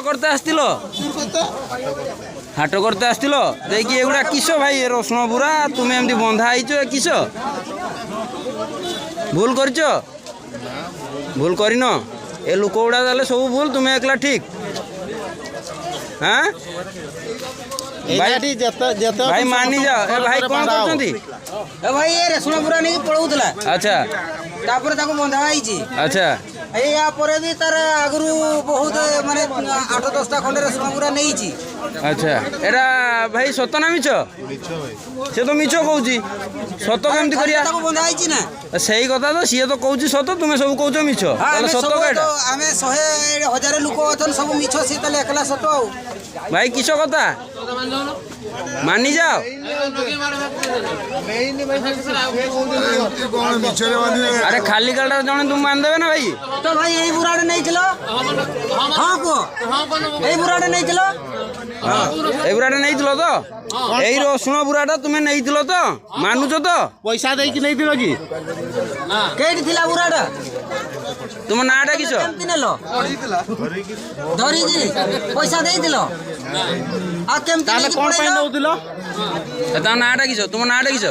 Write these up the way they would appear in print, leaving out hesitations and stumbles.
করতে আসছিল হাট করতে আসছিল দেখি এগুলা কিস ভাই রসুণ বুড়া তুমি এমনি বন্ধা হয়েছ কিস ভুল করছ ভুল করিন এ লোক গুড়া তাহলে সব ভুল তুমি একলা ঠিক হ্যাঁ ভাই মানি যাও এ ভাই কোন করছন্তি এ ভাই এ রেশন পুরা নেই পড়াউতলা আচ্ছা তারপরে তাকে বন্ধা হয়েছি আচ্ছা ୟା ପରେ ବି ତାର ଆଗରୁ ବହୁତ ମାନେ 8-10ଟା ଖଣ୍ଡେ ରେଶମ ପୁରା ନେଇଛି। আচ্ছা এটা ভাই সত না মিছ সে তো মিছ কହୁଛି সত কেমতি করিয়া ତାକୁ ବନ୍ଧା ହେଇଛି ନା সেই কথা তো সিଏ তো কହୁଛି সত তুমি ସବୁ কହୁଛ ମିଛ তাহলে সত কেটা ଆମେ 100,000 ଲୋକ ଅଛନ୍ତି ସବୁ ମିଛ ସିଏ ତାହେଲେ ଏକଲା ସତ ଆଉ ভাই কিস কথা মানি যাও আরে খালি গালটা জনে তুমি মান দেবে না ভাই ତ ଭାଇ ଏଇ ବୁରାଟେ ନେଇଥିଲ ହଁ କୁହ ଏଇ ବୁରାଟେ ନେଇଥିଲ এই বুড়াটা নেইছিল তো এই রসুণ বুড়াটা তুমি নেইছিল তো মানুছ তো পয়সা ଦେଇକି ନେଇଥିଲ କି କେଇଠି ଥିଲା ବୁରାଟା তোমার নাটা কিস କେମିତି ନେଲ ଧରିକି ପଇସା ଦେଇଥିଲ ଆଉ କେମିତି ତାହେଲେ ନେଇକି କଣ ପାଇଁ ପଳେଇଲ? ନଉଥିଲ তোমার নাটা কিস তোমার নাটা কিস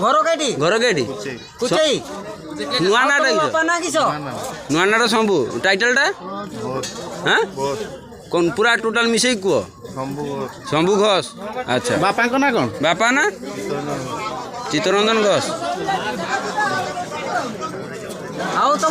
ଘର କେଇଠି ঘর কেটি କୁଚେଇ ନୂଆ ନାଟା କିସ ବାପା ନା କିସ ନୂଆ ନାଟା ସବୁ ଟାଇଟେଲଟା হ্যাঁ কোন পুরা টোটাল মিশাই কুহ শম্ভু ঘোষ আচ্ছা ବାପାଙ୍କ ନାଁ କଣ বাপা না চিত্তরঞ্জন ঘোষ ଆଉ ତମ